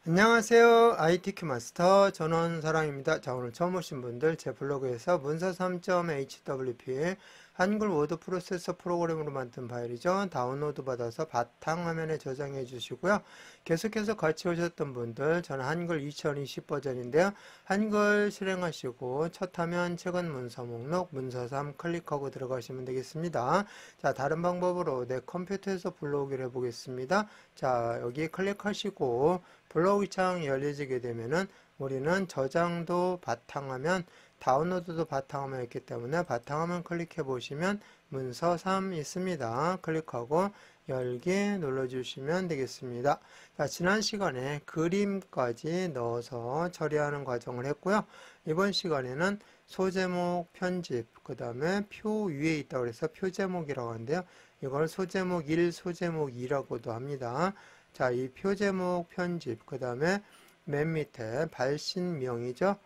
안녕하세요. ITQ 마스터 전원사랑입니다. 자, 오늘 처음 오신 분들 제 블로그에서 문서 3.hwp 한글 워드 프로세서 프로그램으로 만든 파일이죠. 다운로드 받아서 바탕화면에 저장해 주시고요. 계속해서 같이 오셨던 분들 저는 한글 2020 버전인데요. 한글 실행하시고 첫 화면 최근 문서 목록 문서 3 클릭하고 들어가시면 되겠습니다. 자, 다른 방법으로 내 컴퓨터에서 불러오기를 해보겠습니다. 자, 여기 클릭하시고 블로그 창 열려지게 되면은 우리는 저장도 바탕화면, 다운로드도 바탕화면 있기 때문에 바탕화면 클릭해 보시면 문서 3 있습니다. 클릭하고 열기 눌러주시면 되겠습니다. 자, 지난 시간에 그림까지 넣어서 처리하는 과정을 했고요. 이번 시간에는 소제목 편집, 그 다음에 표 위에 있다고 해서 표제목이라고 하는데요. 이걸 소제목 1, 소제목 2라고도 합니다. 자, 이 표제목 편집, 그 다음에 맨 밑에 발신명이죠.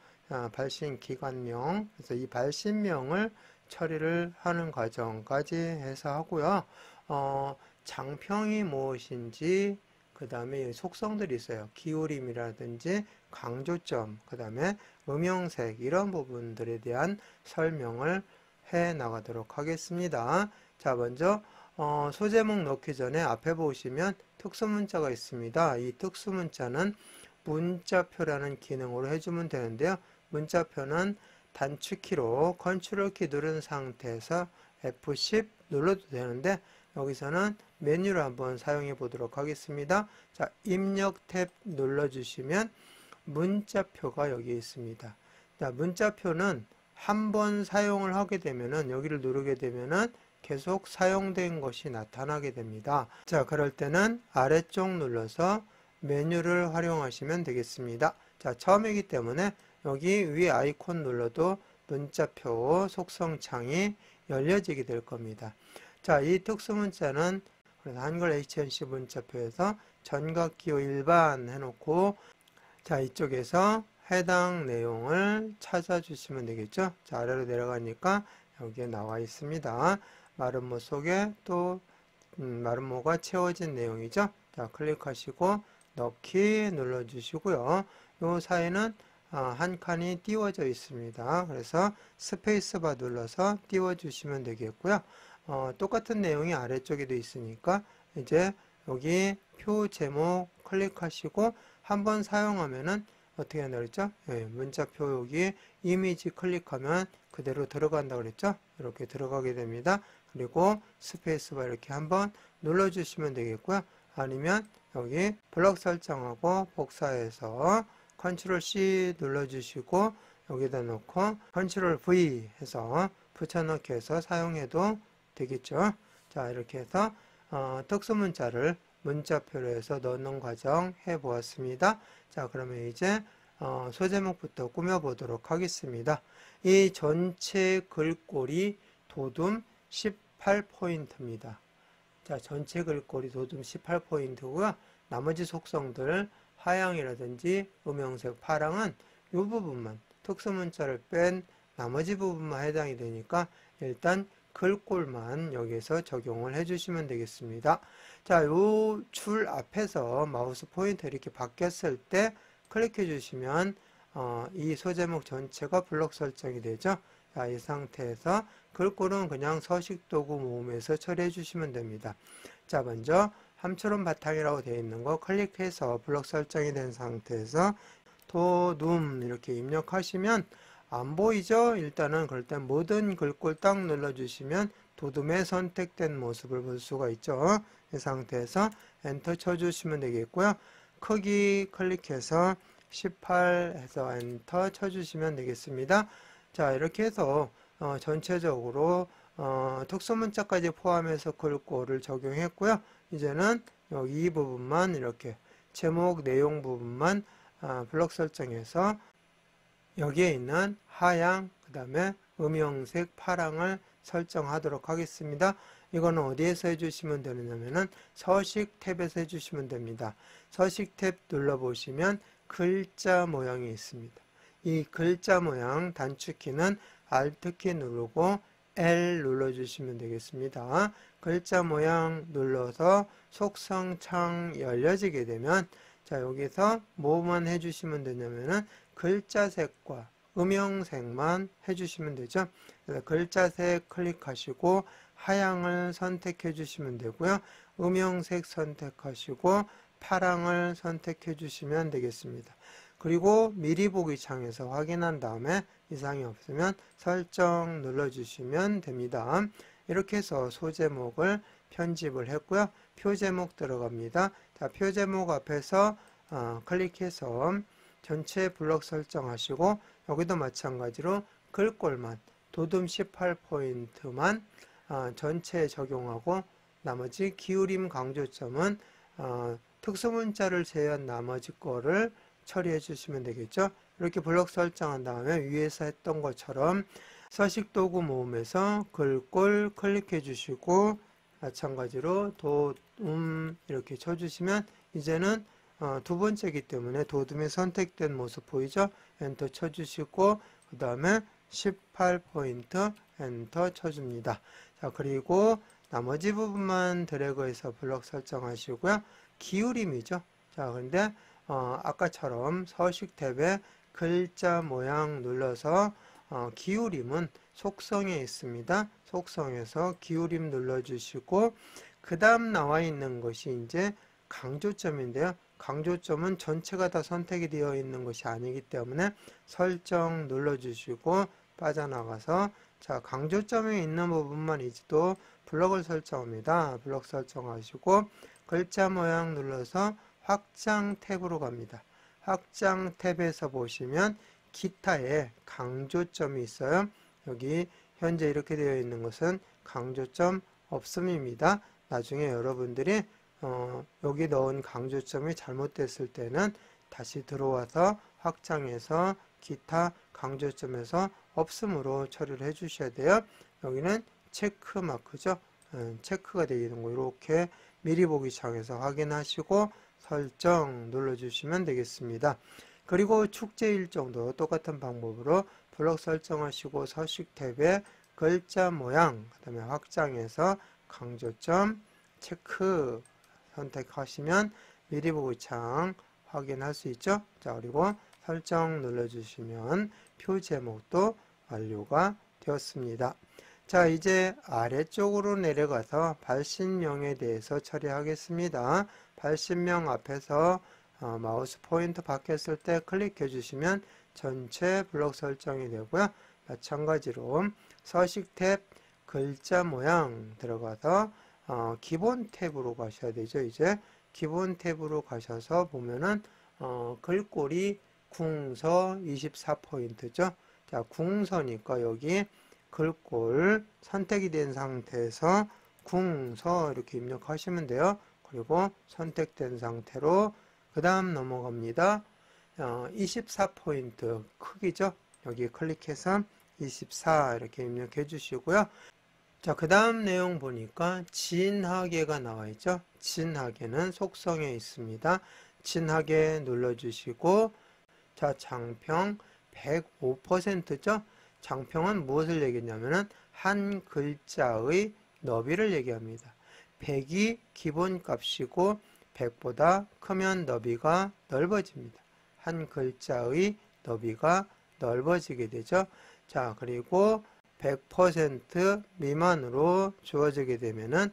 발신 기관명. 그래서 이 발신명을 처리를 하는 과정까지 해서 하고요. 장평이 무엇인지, 그 다음에 속성들이 있어요. 기울임이라든지 강조점, 그 다음에 음영색, 이런 부분들에 대한 설명을 해 나가도록 하겠습니다. 자, 먼저 소제목 넣기 전에 앞에 보시면 특수문자가 있습니다. 이 특수문자는 문자표라는 기능으로 해주면 되는데요. 문자표는 단축키로 컨트롤키 누른 상태에서 F10 눌러도 되는데 여기서는 메뉴를 한번 사용해 보도록 하겠습니다. 자, 입력 탭 눌러주시면 문자표가 여기 있습니다. 자, 문자표는 한번 사용을 하게 되면은 여기를 누르게 되면은 계속 사용된 것이 나타나게 됩니다. 자, 그럴 때는 아래쪽 눌러서 메뉴를 활용하시면 되겠습니다. 자, 처음이기 때문에 여기 위 아이콘 눌러도 문자표 속성창이 열려지게 될 겁니다. 자, 이 특수문자는 한글 HNC 문자표에서 전각기호 일반 해놓고 자, 이쪽에서 해당 내용을 찾아주시면 되겠죠. 자, 아래로 내려가니까 여기에 나와 있습니다. 마름모 속에 또 마름모가 채워진 내용이죠. 자, 클릭하시고 넣기 눌러주시고요. 요 사이는 한 칸이 띄워져 있습니다. 그래서 스페이스바 눌러서 띄워주시면 되겠고요. 똑같은 내용이 아래쪽에도 있으니까 이제 여기 표 제목 클릭하시고 한번 사용하면은 어떻게 한다 그랬죠? 예, 문자표 여기 이미지 클릭하면 그대로 들어간다 그랬죠? 이렇게 들어가게 됩니다. 그리고 스페이스바 이렇게 한번 눌러주시면 되겠고요. 아니면 여기 블럭 설정하고 복사해서 컨트롤 C 눌러주시고 여기다 놓고 컨트롤 V 해서 붙여넣기 해서 사용해도 되겠죠. 자, 이렇게 해서 특수문자를 문자표로 해서 넣는 과정 해보았습니다. 자, 그러면 이제 소제목부터 꾸며보도록 하겠습니다. 이 전체 글꼴이 도둠 18포인트입니다. 자, 전체 글꼴이 도둠 18포인트고요. 나머지 속성들 하향이라든지 음영색 파랑은 이 부분만 특수문자를 뺀 나머지 부분만 해당이 되니까 일단 글꼴만 여기서 적용을 해주시면 되겠습니다. 자, 요 줄 앞에서 마우스 포인터 이렇게 바뀌었을 때 클릭해 주시면 이 소제목 전체가 블록 설정이 되죠. 자, 이 상태에서 글꼴은 그냥 서식도구 모음에서 처리해 주시면 됩니다. 자, 먼저 함초론 바탕이라고 되어 있는 거 클릭해서 블록 설정이 된 상태에서 도둠 이렇게 입력하시면 안 보이죠? 일단은 그럴 땐 모든 글꼴 딱 눌러주시면 도둠의 선택된 모습을 볼 수가 있죠. 이 상태에서 엔터 쳐주시면 되겠고요. 크기 클릭해서 18 해서 엔터 쳐주시면 되겠습니다. 자, 이렇게 해서 전체적으로 특수문자까지 포함해서 글꼴을 적용했고요. 이제는 여기 이 부분만 이렇게 제목 내용 부분만 블록 설정해서 여기에 있는 하향, 그 다음에 음영색 파랑을 설정하도록 하겠습니다. 이거는 어디에서 해주시면 되느냐면은 서식 탭에서 해주시면 됩니다. 서식 탭 눌러보시면 글자 모양이 있습니다. 이 글자 모양 단축키는 Alt키 누르고 L 눌러주시면 되겠습니다. 글자 모양 눌러서 속성창 열려지게 되면 자, 여기서 뭐만 해주시면 되냐면은 글자색과 음영색만 해주시면 되죠. 그래서 글자색 클릭하시고 하향을 선택해 주시면 되고요. 음영색 선택하시고 파랑을 선택해 주시면 되겠습니다. 그리고 미리 보기 창에서 확인한 다음에 이상이 없으면 설정 눌러주시면 됩니다. 이렇게 해서 소제목을 편집을 했고요. 표제목 들어갑니다. 자, 표제목 앞에서 클릭해서 전체 블럭 설정하시고 여기도 마찬가지로 글꼴만 도둠 18포인트만 전체에 적용하고 나머지 기울임 강조점은 특수문자를 제외한 나머지 거를 처리해 주시면 되겠죠. 이렇게 블럭 설정한 다음에 위에서 했던 것처럼 서식도구 모음에서 글꼴 클릭해 주시고 마찬가지로 도둠 이렇게 쳐주시면 이제는 두 번째이기 때문에 도둠이 선택된 모습 보이죠? 엔터 쳐주시고 그 다음에 18포인트 엔터 쳐줍니다. 자, 그리고 나머지 부분만 드래그해서 블럭 설정하시고요. 기울임이죠. 자, 근데 아까처럼 서식 탭에 글자 모양 눌러서 기울임은 속성에 있습니다. 속성에서 기울임 눌러주시고 그 다음 나와 있는 것이 이제 강조점인데요. 강조점은 전체가 다 선택이 되어 있는 것이 아니기 때문에 설정 눌러주시고 빠져나가서 자, 강조점이 있는 부분만 이제도 블럭을 설정합니다. 블럭 설정하시고 글자 모양 눌러서 확장 탭으로 갑니다. 확장 탭에서 보시면 기타에 강조점이 있어요. 여기 현재 이렇게 되어 있는 것은 강조점 없음입니다. 나중에 여러분들이 여기 넣은 강조점이 잘못됐을 때는 다시 들어와서 확장해서 기타 강조점에서 없음으로 처리를 해 주셔야 돼요. 여기는 체크 마크죠. 체크가 되는 거 이렇게 미리 보기 창에서 확인하시고 설정 눌러주시면 되겠습니다. 그리고 축제 일정도 똑같은 방법으로 블럭 설정하시고 서식 탭에 글자 모양 그 다음에 확장해서 강조점 체크 선택하시면 미리 보기 창 확인할 수 있죠. 자, 그리고 설정 눌러주시면 표 제목도 완료가 되었습니다. 자, 이제 아래쪽으로 내려가서 발신명에 대해서 처리하겠습니다. 발신명 앞에서 마우스 포인터 바뀌었을 때 클릭해 주시면 전체 블럭 설정이 되고요. 마찬가지로 서식 탭 글자 모양 들어가서 기본 탭으로 가셔야 되죠. 이제 기본 탭으로 가셔서 보면은 글꼴이 궁서 24포인트죠. 자, 궁서니까 여기 글꼴 선택이 된 상태에서 궁서 이렇게 입력하시면 돼요. 그리고 선택된 상태로 그 다음 넘어갑니다. 24포인트 크기죠. 여기 클릭해서 24 이렇게 입력해 주시고요. 자, 그 다음 내용 보니까 진하게가 나와 있죠. 진하게는 속성에 있습니다. 진하게 눌러주시고 자, 장평 105%죠. 장평은 무엇을 얘기했냐면은 한 글자의 너비를 얘기합니다. 100이 기본값이고 100보다 크면 너비가 넓어집니다. 한 글자의 너비가 넓어지게 되죠. 자, 그리고 100% 미만으로 주어지게 되면은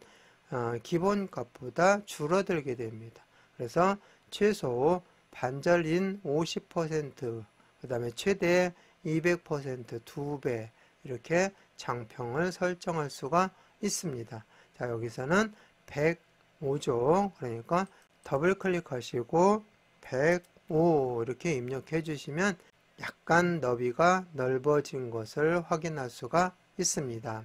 기본값보다 줄어들게 됩니다. 그래서 최소 반절인 50%, 그 다음에 최대 200% 2배 이렇게 장평을 설정할 수가 있습니다. 자, 여기서는 105죠. 그러니까 더블 클릭하시고 105 이렇게 입력해 주시면 약간 너비가 넓어진 것을 확인할 수가 있습니다.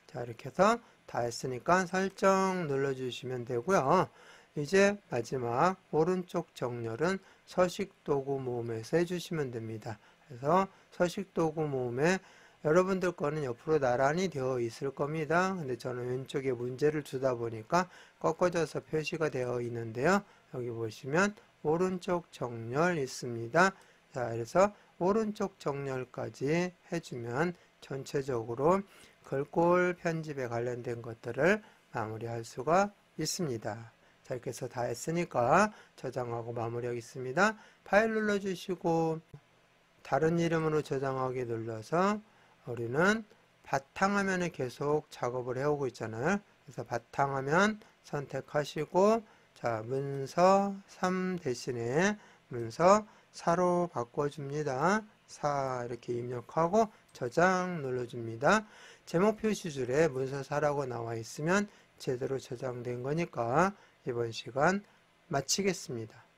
자, 이렇게 해서 다 했으니까 설정 눌러주시면 되고요. 이제 마지막 오른쪽 정렬은 서식도구 모음에서 해주시면 됩니다. 그래서 서식도구 모음에 여러분들 거는 옆으로 나란히 되어 있을 겁니다. 근데 저는 왼쪽에 문제를 주다 보니까 꺾어져서 표시가 되어 있는데요. 여기 보시면 오른쪽 정렬 있습니다. 자, 그래서 오른쪽 정렬까지 해주면 전체적으로 글꼴 편집에 관련된 것들을 마무리할 수가 있습니다. 자, 자, 이렇게 해서 다 했으니까 저장하고 마무리하겠습니다. 파일 눌러주시고 다른 이름으로 저장하기 눌러서 우리는 바탕화면에 계속 작업을 해오고 있잖아요. 그래서 바탕화면 선택하시고 자, 문서 3 대신에 문서 4로 바꿔줍니다. 4 이렇게 입력하고 저장 눌러줍니다. 제목 표시줄에 문서 4라고 나와 있으면 제대로 저장된 거니까 이번 시간 마치겠습니다.